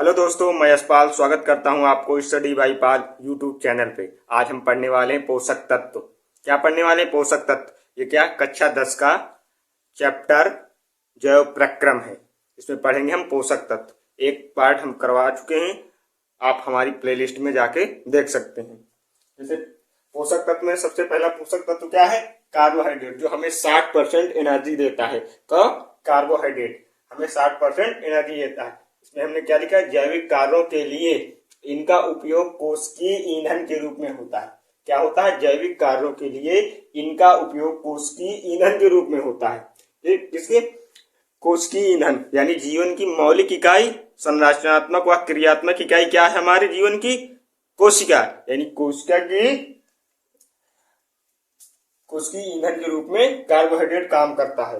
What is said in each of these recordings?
Hello दोस्तों, मैं यशपाल स्वागत करता हूं आपको study by Pal YouTube channel पे। आज हम पढ़ने वाले हैं पोषक तत्व। क्या पढ़ने वाले हैं? पोषक तत्व। ये क्या कक्षा 10 का चैप्टर जैव प्रक्रम है। इसमें पढ़ेंगे हम पोषक तत्व। एक पार्ट हम करवा चुके हैं, आप हमारी प्लेलिस्ट में जाके देख सकते हैं। जैसे पोषक तत्व में सबसे पहला पोषक तत्व क्या है? कार्बोहाइड्रेट, जो हमें 60% एनर्जी देता है। कार्बोहाइड्रेट हमें 60% एनर्जी देता है। इसमें हमने क्या लिखा है? जैविक कार्यों के लिए इनका उपयोग कोशिकीय ईंधन के रूप में होता है। क्या होता है? जैविक कार्यों के लिए इनका उपयोग कोशिकीय ईंधन के रूप में होता है। इसके कोशिकीय ईंधन यानी जीवन की मौलिक इकाई, संरचनात्मक व क्रियात्मक इकाई क्या है हमारे जीवन की? कोशिका, यानी कोशिका की कोशिकीय ईंधन के रूप में कार्बोहाइड्रेट काम करता है।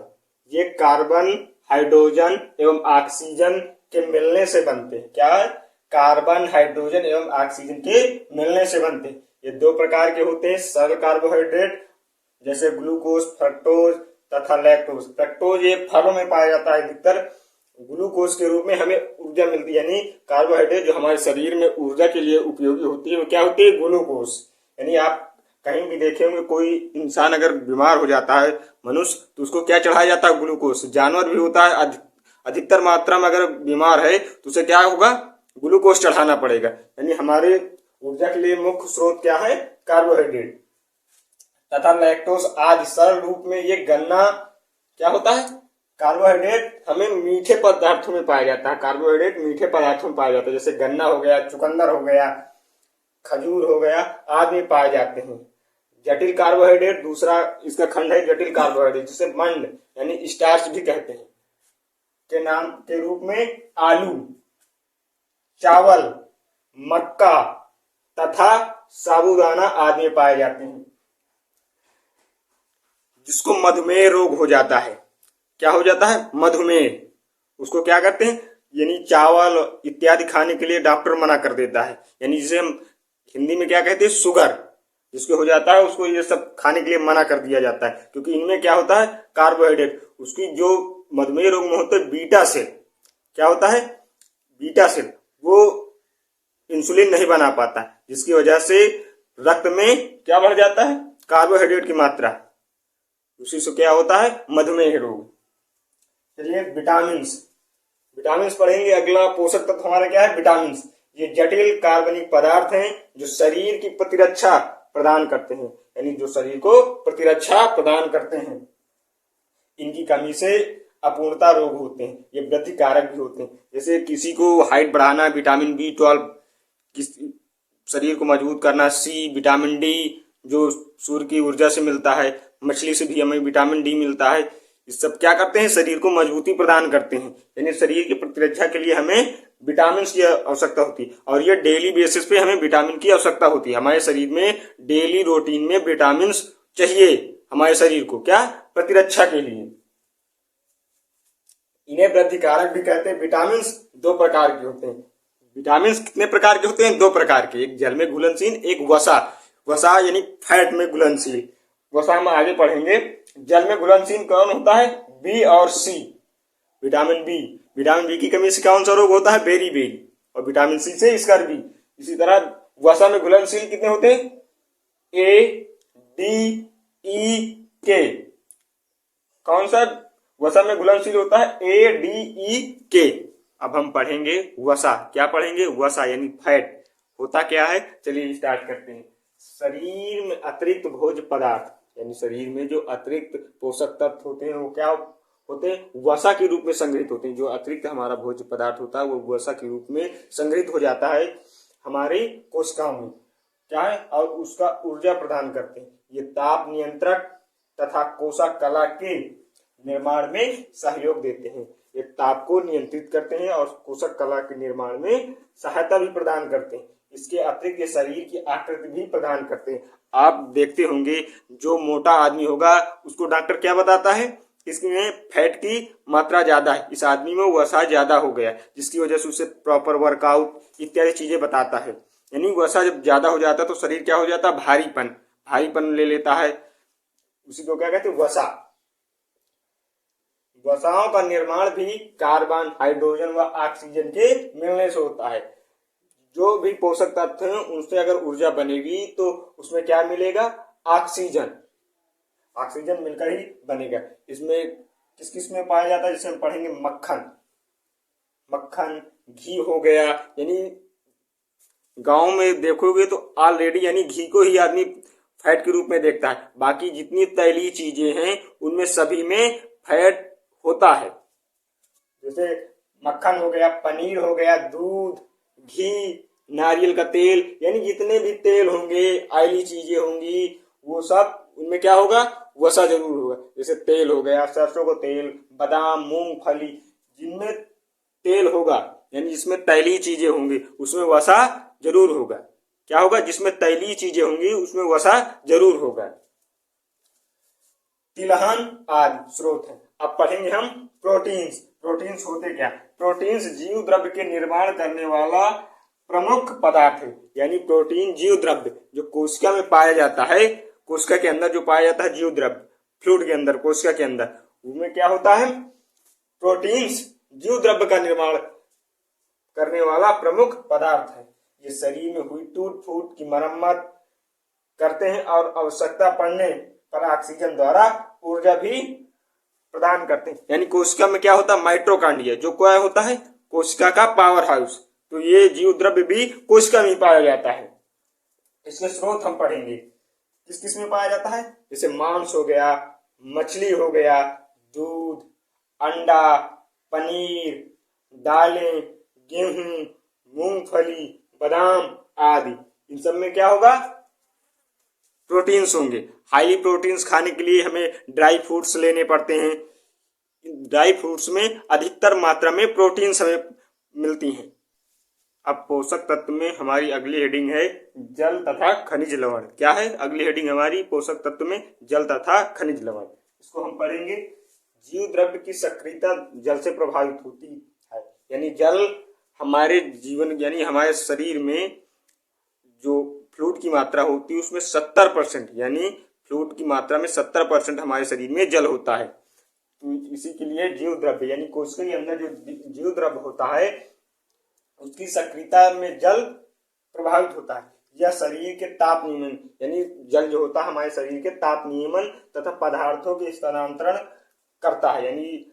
ये कार्बन, हाइड्रोजन एवं ऑक्सीजन के मिलने से बनते हैं। क्या है? कार्बन, हाइड्रोजन एवं ऑक्सीजन के मिलने से बनते हैं। ये दो प्रकार के होते हैं सरल कार्बोहाइड्रेट, जैसे ग्लूकोज, फ्रक्टोज तथा लैक्टोज। फ्रक्टोज ये फलों में पाया जाता है अधिकतर। ग्लूकोज के रूप में हमें ऊर्जा मिलती है, यानी कार्बोहाइड्रेट जो हमारे शरीर में ऊर्जा के लिए उपयोगी होती है वो क्या होती है? ग्लूकोज। यानी आप कहीं भी देखे होंगे, कोई इंसान अगर बीमार हो जाता है मनुष्य, तो उसको क्या चढ़ाया जाता है? ग्लूकोज। जानवर भी होता है, अधिकतर मात्रा में अगर बीमार है तो उसे क्या होगा? ग्लूकोज चढ़ाना पड़ेगा। यानी हमारे ऊर्जा के लिए मुख्य स्रोत क्या है? कार्बोहाइड्रेट तथा लैक्टोज आदि। सरल रूप में ये गन्ना क्या होता है? कार्बोहाइड्रेट हमें मीठे पदार्थों में पाया जाता है। कार्बोहाइड्रेट मीठे पदार्थों में पाया जाता है, जैसे गन्ना हो गया, चुकंदर हो गया, खजूर हो गया आदि में पाए जाते हैं। जटिल कार्बोहाइड्रेट दूसरा इसका खंड है, जटिल कार्बोहाइड्रेट, जिसे मंड यानी स्टार्च भी कहते हैं, के नाम के रूप में आलू, चावल, मक्का तथा साबूदाना आदि में पाए जाते हैं। जिसको मधुमेह रोग हो जाता है, क्या हो जाता है? मधुमेह। उसको क्या करते हैं? यानी चावल इत्यादि खाने के लिए डॉक्टर मना कर देता है, यानी जिसे हम हिंदी में क्या कहते हैं? शुगर। जिसको हो जाता है उसको ये सब खाने के लिए मना कर दिया जाता है, क्योंकि इनमें क्या होता है? कार्बोहाइड्रेट। उसकी जो मधुमेह रोग में होते हैं बीटा सेल, क्या होता है? बीटा सेल, वो इंसुलिन नहीं बना पाता, जिसकी वजह से रक्त में क्या बढ़ जाता है? कार्बोहाइड्रेट की मात्रा। उसी से क्या होता है? मधुमेह रोग। चलिए विटामिन पढ़ेंगे। अगला पोषक तत्व हमारा क्या है? विटामिन। ये जटिल कार्बनिक पदार्थ हैं जो शरीर की प्रतिरक्षा प्रदान करते हैं, यानी जो शरीर को प्रतिरक्षा प्रदान करते हैं। इनकी कमी से अपूर्णता रोग होते हैं। ये वृद्धि कारक भी होते हैं, जैसे किसी को हाइट बढ़ाना, विटामिन B12, शरीर को मजबूत करना, सी, विटामिन डी जो सूर्य की ऊर्जा से मिलता है, मछली से भी हमें विटामिन डी मिलता है। ये सब क्या करते हैं? शरीर को मजबूती प्रदान करते हैं, यानी शरीर की प्रतिरक्षा के लिए हमें विटामिन की आवश्यकता होती है। और ये डेली बेसिस पे हमें विटामिन की आवश्यकता होती है। हमारे शरीर में डेली रूटीन में विटामिन चाहिए हमारे शरीर को, क्या? प्रतिरक्षा के लिए। इन्हें वृद्धि कारक भी कहते हैं। विटामिन दो प्रकार के होते हैं। विटामिन कितने प्रकार के होते हैं? दो प्रकार के, एक जल में घुलनशील, एक वसा यानी फैट में घुलनशील। वसा हम आगे पढ़ेंगे। जल में घुलनशील कौन होता है? बी और सी। विटामिन बी की कमी से कौन सा रोग होता है? बेरी। और विटामिन सी से स्कर्वी। इसी तरह वसा में घुलनशील कितने होते हैं? ए, डी, ई, के। कौन सा वसा में घुलनशील होता है? ए, डी, ई, के। अब हम पढ़ेंगे वसा। क्या पढ़ेंगे? वसा यानी फैट। होता क्या है? चलिए स्टार्ट करते हैं। शरीर में अतिरिक्त भोज्य पदार्थ, यानी शरीर में जो अतिरिक्त पोषक तत्व होते हैं वो क्या होते हैं? वसा के रूप में संग्रहित होते हैं। जो अतिरिक्त हमारा भोज्य पदार्थ होता है वो वसा के रूप में संग्रहित हो जाता है हमारी कोशिकाओं में, क्या है? और उसका ऊर्जा प्रदान करते हैं। ये ताप नियंत्रक तथा कोशिका कला के निर्माण में सहयोग देते हैं। ये ताप को नियंत्रित करते हैं और कोशिका कला के निर्माण में सहायता भी प्रदान करते हैं। इसके अतिरिक्त ये शरीर की आकृति भी प्रदान करते हैं। आप देखते होंगे जो मोटा आदमी होगा उसको डॉक्टर क्या बताता है? इसमें फैट की मात्रा ज्यादा है, इस आदमी में वसा ज्यादा हो गया, जिसकी वजह से उसे प्रॉपर वर्कआउट इत्यादि चीजें बताता है। यानी वसा जब ज्यादा हो जाता है तो शरीर क्या हो जाता है? भारीपन ले लेता है। उसी को क्या कहते हैं? वसा। वसाओं का निर्माण भी कार्बन, हाइड्रोजन व ऑक्सीजन के मिलने से होता है। जो भी पोषक तत्व हैं उनसे अगर ऊर्जा बनेगी तो उसमें क्या मिलेगा? ऑक्सीजन। ऑक्सीजन मिलकर ही बनेगा। इसमें किस किस में पाया जाता है? जिसे हम पढ़ेंगे मक्खन, मक्खन, घी हो गया। यानी गांव में देखोगे तो ऑलरेडी यानी घी को ही आदमी फैट के रूप में देखता है। बाकी जितनी तैलीय चीजें हैं उनमें सभी में फैट होता है। जैसे मक्खन हो गया, पनीर हो गया, दूध, घी, नारियल का तेल, यानी जितने भी तेल होंगे, ऑयली चीजें होंगी, वो सब उनमें क्या होगा? वसा जरूर होगा। जैसे तेल हो गया, सरसों का तेल, बादाम, मूंगफली, जिनमें तेल होगा यानी जिसमें तैलीय चीजें होंगी उसमें वसा जरूर होगा। क्या होगा? जिसमें तैलीय चीजें होंगी उसमें वसा जरूर होगा। तिलहन आदि स्रोत है। अब पढ़ेंगे हम प्रोटीन्स। प्रोटीन्स होते क्या? प्रोटीन्स जीव द्रव्य के निर्माण करने वाला प्रमुख पदार्थ है। यानी प्रोटीन जीव द्रव्य जो कोशिका में पाया जाता है, कोशिका के अंदर जो पाया जाता है जीव द्रव्य, फ्लूइड के अंदर, कोशिका के अंदर, उनमें क्या होता है? प्रोटीन्स जीव द्रव्य का निर्माण करने वाला प्रमुख पदार्थ है। ये शरीर में हुई टूट फूट की मरम्मत करते हैं और आवश्यकता पड़ने पर ऑक्सीजन द्वारा ऊर्जा भी प्रदान करते हैं। यानी कोशिका में क्या होता है? माइटोकॉन्ड्रिया, जो क्या होता है? कोशिका का पावर हाउस। तो ये जीव द्रव्य भी कोशिका में पाया जाता है। इसके स्रोत हम पढ़ेंगे। किस किस में पाया जाता है? जैसे मांस हो गया, मछली हो गया, दूध, अंडा, पनीर, दालें, गेहूं, मूंगफली, बादाम आदि, इन सब में क्या होगा? प्रोटीन्स होंगे। हाई प्रोटीन्स खाने के लिए हमें ड्राई फ्रूट्स लेने पड़ते हैं। ड्राई फ्रूट्स में अधिकतर मात्रा में प्रोटीन्स हमें मिलती हैं। अब पोषक तत्व में हमारी अगली हेडिंग है जल तथा खनिज लवण। क्या है अगली हेडिंग हमारी? पोषक तत्व में जल तथा खनिज लवण। इसको हम पढ़ेंगे। जीव द्रव्य की सक्रियता जल से प्रभावित होती है। यानी जल हमारे जीवन यानी हमारे शरीर में जो फ्लूइड की मात्रा होती है उसमें 70% यानी फ्लूइड की मात्रा में 70% हमारे शरीर में जल होता है। तो इसी के लिए जीव द्रव्य यानी कोशिका के अंदर जो जीव द्रव्य होता है उसकी सक्रियता में जल प्रभावित होता है। यह शरीर के ताप नियमन यानी जल जो होता है हमारे शरीर के ताप नियमन तथा पदार्थों के स्थानांतरण करता है। यानी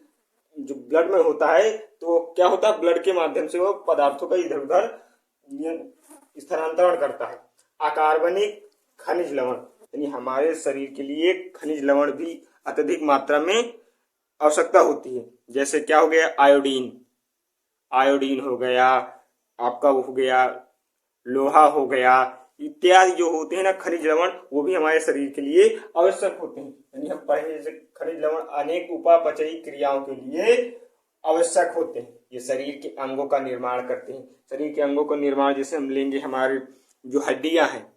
जो ब्लड में होता है तो क्या होता है? ब्लड के माध्यम से वो पदार्थों का इधर उधर स्थानांतरण करता है। अकार्बनिक खनिज लवण यानी हमारे शरीर के लिए खनिज लवण भी अत्यधिक मात्रा में आवश्यकता होती है। जैसे क्या हो गया? आयोडीन, आयोडीन हो गया, आपका हो गया लोहा हो गया, इत्यादि जो होते हैं ना खनिज लवण, वो भी हमारे शरीर के लिए आवश्यक होते हैं। यानी हम पढ़े जैसे खनिज लवण अनेक उपापचयी क्रियाओं के लिए आवश्यक होते हैं। ये शरीर के अंगों का निर्माण करते हैं। शरीर के अंगों का निर्माण जैसे हम लेंगे, हमारे जो हड्डियां हैं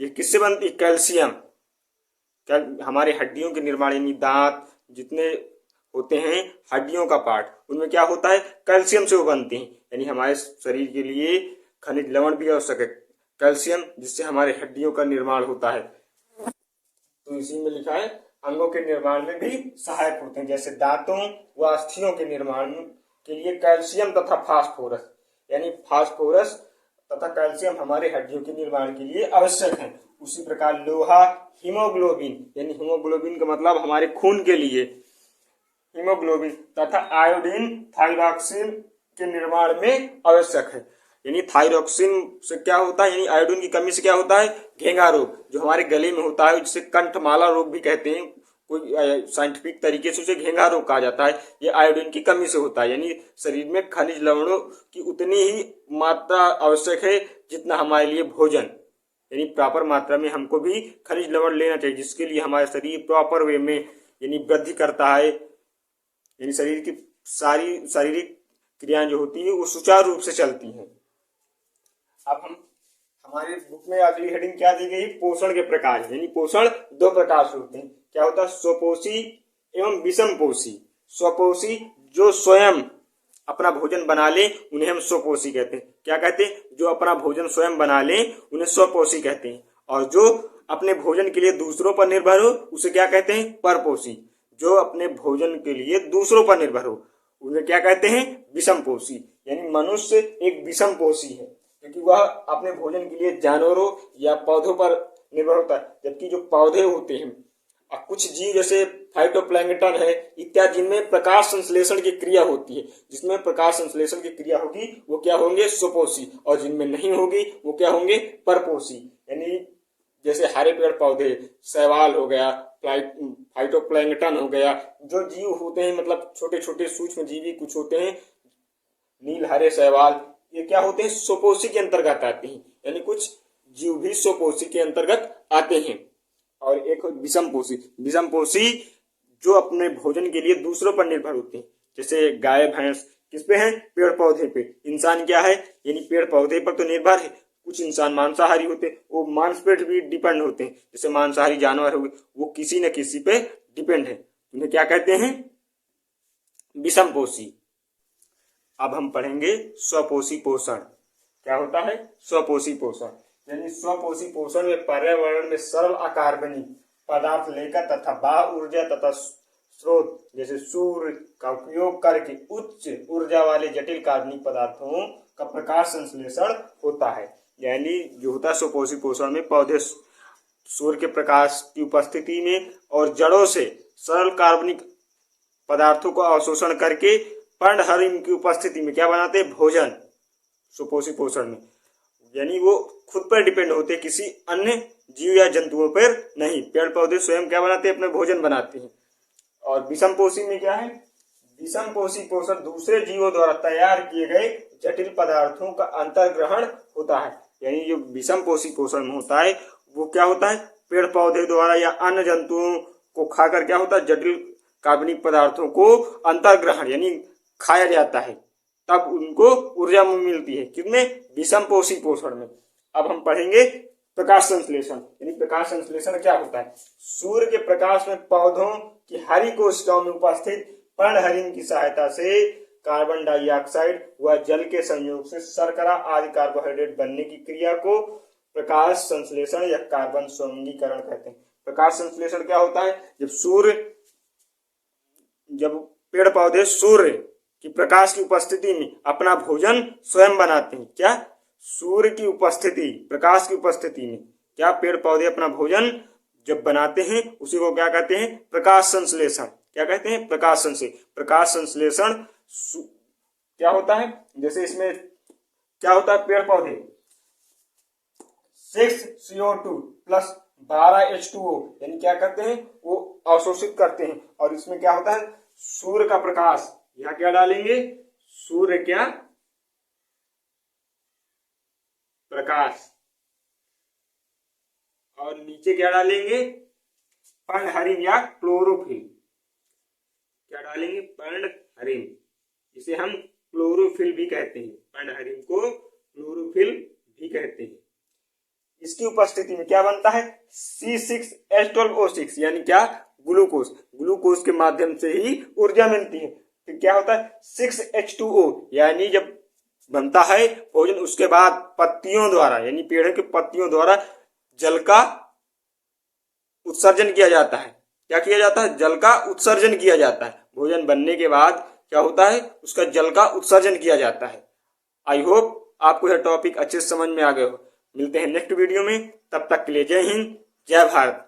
ये किससे बनती है? कैल्शियम। हमारे हड्डियों के निर्माण यानी दांत जितने होते हैं हड्डियों का पार्ट, उनमें क्या होता है? कैल्शियम से वो बनते हैं। यानी हमारे शरीर के लिए खनिज लवण भी आवश्यक है, कैल्शियम, जिससे हमारे हड्डियों का निर्माण होता है। तो इसी में लिखा है अंगों के निर्माण में भी सहायक होते हैं। जैसे दांतों व अस्थियों के निर्माण के लिए कैल्शियम तथा फास्फोरस, यानी फास्फोरस तथा कैल्शियम हमारे हड्डियों के निर्माण के लिए आवश्यक है। उसी प्रकार लोहा, हीमोग्लोबिन, यानी हीमोग्लोबिन का मतलब हमारे खून के लिए हीमोग्लोबिन, तथा आयोडीन थायरॉक्सिन के निर्माण में आवश्यक है। यानी थायरॉक्सिन से क्या होता है? यानी आयोडीन की कमी से क्या होता है? घेंघा रोग जो हमारे गले में होता है, जिसे कंठमाला रोग भी कहते हैं, कोई साइंटिफिक तरीके से उसे घेंघा रोग कहा जाता है। ये आयोडीन की कमी से होता है। यानी शरीर में खनिज लवणों की उतनी ही मात्रा आवश्यक है जितना हमारे लिए भोजन, यानी प्रॉपर मात्रा में हमको भी खनिज लवण लेना चाहिए, जिसके लिए हमारा शरीर प्रॉपर वे में यानी वृद्धि करता है। यानी शरीर की सारी शारीरिक क्रियाएं जो होती है वो सुचारू रूप से चलती हैं। अब हम हमारे बुक में अगली हेडिंग क्या दी गई? पोषण के प्रकार। यानी पोषण दो प्रकार से होते हैं। क्या होता है? स्वपोषी एवं विषमपोषी। स्वपोषी जो स्वयं अपना भोजन बना ले उन्हें हम स्वपोषी कहते हैं। क्या कहते हैं? जो अपना भोजन स्वयं बना ले उन्हें स्वपोषी कहते हैं। और जो अपने भोजन के लिए दूसरों पर निर्भर हो उसे क्या कहते हैं? परपोषी। जो अपने भोजन के लिए दूसरों पर निर्भर हो, उन्हें क्या कहते हैं? विषमपोषी। यानी मनुष्य एक विषमपोषी है, क्योंकि वह अपने भोजन के लिए जानवरों या पौधों पर निर्भर होता है, जबकि जो पौधे होते हैं कुछ जीव जैसे फाइटोप्लैंक्टन है इत्यादि, जिनमें प्रकाश संश्लेषण की क्रिया होती है, जिसमें प्रकाश संश्लेषण की क्रिया होगी वो क्या होंगे? स्वपोषी। और जिनमें नहीं होगी वो क्या होंगे? परपोषी। यानी जैसे हरे पेड़ पौधे, शैवाल हो गया, फाइटोप्लैंक्टन हो गया, जो जीव होते हैं मतलब छोटे छोटे सूक्ष्म जीवी कुछ होते हैं, नील हरे शैवाल, ये क्या होते हैं? स्वपोषी के अंतर्गत आते हैं। यानी कुछ जीव भी स्वपोषी के अंतर्गत आते हैं। और एक विषमपोषी। विषमपोषी जो अपने भोजन के लिए दूसरों पर निर्भर होते हैं, जैसे गाय भैंस किस पे हैं? पेड़ पौधे पे। इंसान क्या है? यानी पेड़ पौधे पर तो निर्भर है। कुछ इंसान मांसाहारी होते हैं, वो मांस पे भी डिपेंड होते हैं, जैसे मांसाहारी जानवर हो गए, वो किसी न किसी पे डिपेंड है। उन्हें क्या कहते हैं? विषमपोषी। अब हम पढ़ेंगे स्वपोषी पोषण। क्या होता है? स्वपोषी पोषण। यानी स्वपोषी पोषण में पर्यावरण में सरल अकार्बनिक पदार्थ लेकर तथा बाह्य ऊर्जा तथा स्रोत जैसे सूर्य का उपयोग करके उच्च ऊर्जा वाले जटिल कार्बनिक पदार्थों का प्रकाश संश्लेषण होता है। यानी जो होता है स्वपोषी पोषण में, पौधे सूर्य के प्रकाश की उपस्थिति में और जड़ों से सरल कार्बनिक पदार्थों को अवशोषण करके पर्णहरिम की उपस्थिति में क्या बनाते हैं? भोजन। स्वपोषी पोषण में यानी वो खुद पर डिपेंड होते हैं, किसी अन्य जीव या जंतुओं पर नहीं। पेड़ पौधे स्वयं क्या बनाते हैं? अपने भोजन बनाते हैं। और विषमपोषी में क्या है? विषमपोषी पोषण दूसरे जीवों द्वारा तैयार किए गए जटिल पदार्थों का अंतर्ग्रहण होता है। यानी जो विषमपोषी पोषण में होता है वो क्या होता है? पेड़ पौधे द्वारा या अन्य जंतुओं को खाकर क्या होता है? जटिल कार्बनिक पदार्थों को अंतर्ग्रहण यानी खाया जाता है, तब उनको ऊर्जा मिलती है। किसमें? विषमपोषी पोषण में। अब हम पढ़ेंगे प्रकाश संश्लेषण। यानी प्रकाश संश्लेषण क्या होता है? सूर्य के प्रकाश में पौधों की हरी कोशिकाओं में उपस्थित पर्णहरिम की सहायता से कार्बन डाइऑक्साइड व जल के संयोग से शर्करा आदि कार्बोहाइड्रेट बनने की क्रिया को प्रकाश संश्लेषण या कार्बन स्वंगीकरण कहते हैं। प्रकाश संश्लेषण क्या होता है? जब पेड़ पौधे सूर्य की प्रकाश की उपस्थिति में अपना भोजन स्वयं बनाते हैं। क्या? सूर्य की उपस्थिति, प्रकाश की उपस्थिति में क्या पेड़ पौधे अपना भोजन जब बनाते हैं उसी को क्या कहते हैं? प्रकाश संश्लेषण। क्या कहते हैं? प्रकाश संश्लेषण। प्रकाश संश्लेषण क्या होता है? जैसे इसमें क्या होता है? पेड़ पौधे 6 CO2 प्लस 12 H2O यानी क्या करते हैं? वो अवशोषित करते हैं। और इसमें क्या होता है? सूर्य का प्रकाश, यहाँ क्या डालेंगे? सूर्य क्या प्रकाश, और नीचे क्या डालेंगे? पर्णहरिम या क्लोरोफिल। क्या डालेंगे? पर्णहरिम। इसे हम क्लोरोफिल भी कहते हैं। पर्णहरिम को क्लोरोफिल भी कहते हैं। इसकी उपस्थिति में क्या बनता है? C6H12O6 यानी क्या? ग्लूकोज। ग्लूकोज के माध्यम से ही ऊर्जा मिलती है। तो क्या होता है? 6H2O यानी जब बनता है भोजन, उसके बाद पत्तियों द्वारा यानी पेड़ के पत्तियों द्वारा जल का उत्सर्जन किया जाता है। क्या किया जाता है? जल का उत्सर्जन किया जाता है। भोजन बनने के बाद क्या होता है? उसका जल का उत्सर्जन किया जाता है। आई होप आपको यह टॉपिक अच्छे से समझ में आ गए हो। मिलते हैं नेक्स्ट वीडियो में, तब तक के लिए जय हिंद, जय भारत।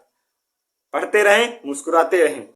पढ़ते रहें, मुस्कुराते रहें।